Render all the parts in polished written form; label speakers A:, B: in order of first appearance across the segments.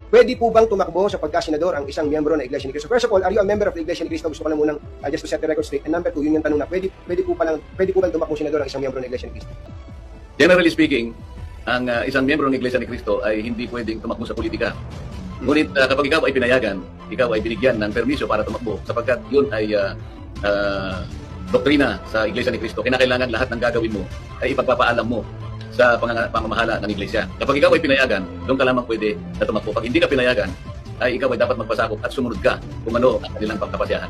A: pwede po bang tumakbo sa pagka-senador ang isang miyembro ng Iglesia ni Cristo? First of all, are you a member of the Iglesia ni Cristo? Gusto ko lang munang just to set the record straight. And number two, yun yung tanong na pwede po bang tumakbo senador ang isang miyembro ng Iglesia ni Cristo?
B: Generally speaking, ang isang miyembro ng Iglesia ni Cristo ay hindi pwedeng tumakbo sa politika. Ngunit kapag ikaw ay pinayagan, ikaw ay binigyan ng permiso para tumakbo sapagkat yun ay doktrina sa Iglesia ni Cristo. Kinakailangan lahat ng gagawin mo ay ipagpapaalam mo sa pamamahala ng Iglesia. Kapag ikaw ay pinayagan, doon ka lamang pwede na tumakbo. Pag hindi ka pinayagan, ay ikaw ay dapat magpasakop at sumunod ka kung ano ang kanilang pagkapasyahan.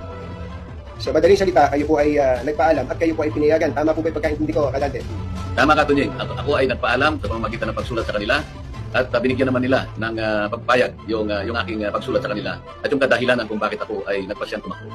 A: Sa madaling salita, kayo po ay nagpaalam at kayo po ay pinayagan. Tama po ba yung pagkaintindi ko, Kadante?
B: Tama ka, Tunying. Ako ay nagpaalam sa pamamagitan ng pagsulat sa kanila at binigyan naman nila ng pagpayag yung aking pagsulat sa kanila at yung kadahilanan kung bakit ako ay nagpasyang tumakbo.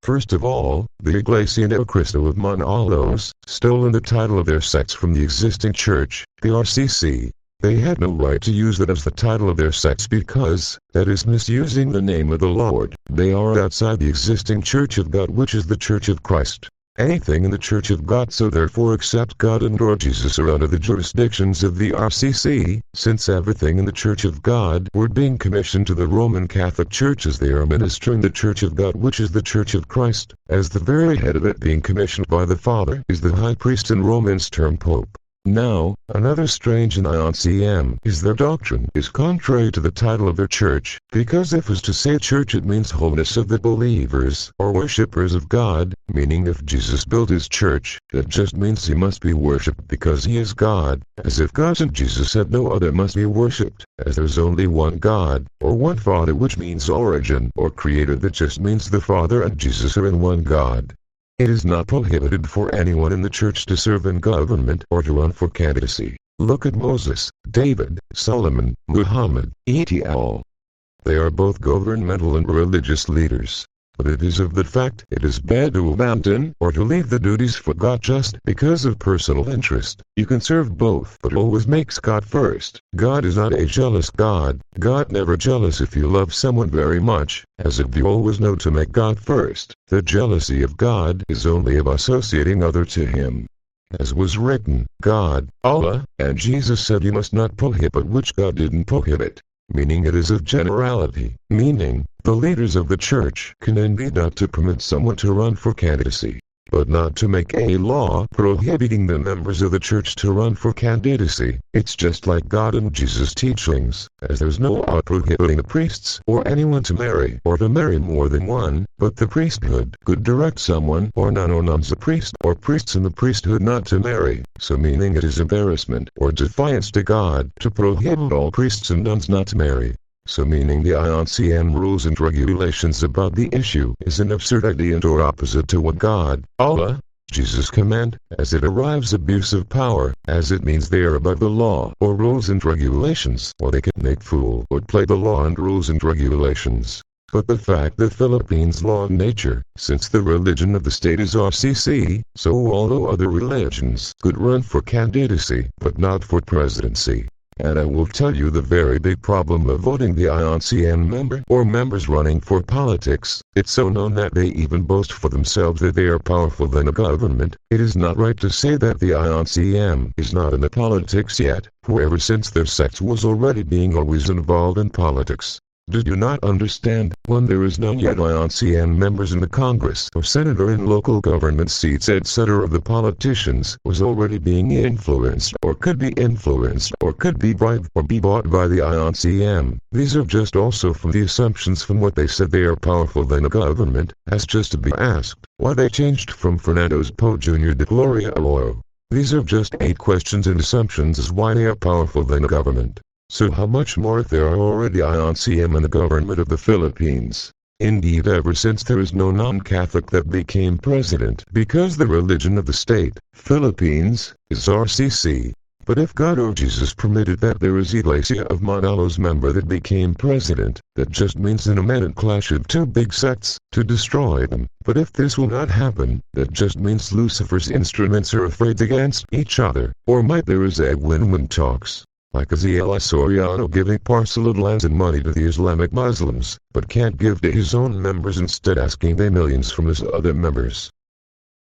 C: First of all, the Iglesia of Cristo of Manalos stolen the title of their sects from the existing church, the RCC. They had no right to use it as the title of their sects because that is misusing the name of the Lord. They are outside the existing church of God, which is the church of Christ. Anything in the church of God, so therefore except God and Lord Jesus, are under the jurisdictions of the RCC, since everything in the church of God were being commissioned to the Roman Catholic Church as they are ministering the church of God, which is the church of Christ, as the very head of it being commissioned by the Father is the high priest in Romans term Pope. Now, another strange in IONCM is their doctrine is contrary to the title of their church, because if it is to say church it means wholeness of the believers or worshippers of God, meaning if Jesus built his church, that just means he must be worshipped because he is God, as if God and Jesus had no other must be worshipped, as there's only one God, or one Father, which means origin, or creator, that just means the Father and Jesus are in one God. It is not prohibited for anyone in the church to serve in government or to run for candidacy. Look at Moses, David, Solomon, Muhammad, et.al. They are both governmental and religious leaders. But it is of the fact it is bad to abandon or to leave the duties for God just because of personal interest. You can serve both, but always makes God first. God is not a jealous God. God never jealous if you love someone very much, as if you always know to make God first. The jealousy of God is only of associating other to him. As was written, God, Allah, and Jesus said you must not prohibit which God didn't prohibit. Meaning it is of generality, meaning, the leaders of the church can indeed not to permit someone to run for candidacy, but not to make a law prohibiting the members of the church to run for candidacy. It's just like God and Jesus' teachings, as there's no law prohibiting the priests or anyone to marry or to marry more than one, but the priesthood could direct someone or none or none's a priest or priests in the priesthood not to marry, so meaning it is embarrassment or defiance to God to prohibit all priests and nuns not to marry. So meaning the IONCM rules and regulations about the issue is an absurdity and or opposite to what God, Allah, Jesus command, as it arrives abuse of power, as it means they are above the law or rules and regulations, or they can make fool or play the law and rules and regulations. But the fact that Philippines law and nature, since the religion of the state is RCC, so although other religions could run for candidacy, but not for presidency. And I will tell you the very big problem of voting the IONCM member or members running for politics. It's so known that they even boast for themselves that they are powerful than a government. It is not right to say that the IONCM is not in the politics yet, for ever since their sect was already being always involved in politics. Did you not understand, when there is none yet IONCM members in the Congress or Senate or in local government seats etc. of the politicians was already being influenced or could be bribed or be bought by the IONCM. These are just also from the assumptions from what they said they are powerful than a government, as just to be asked, why they changed from Fernando's Poe Jr. to Gloria Arroyo. These are just 8 questions and assumptions as why they are powerful than a government. So how much more if there are already IONCM in the government of the Philippines? Indeed, ever since there is no non-Catholic that became president, because the religion of the state, Philippines, is RCC. But if God or Jesus permitted that there is Iglesia of Manalos member that became president, that just means an imminent clash of 2 big sects, to destroy them. But if this will not happen, that just means Lucifer's instruments are afraid against each other, or might there is a win-win talks. Like Aziel Soriano giving parcel of lands and money to the Islamic Muslims, but can't give to his own members, instead asking they millions from his other members.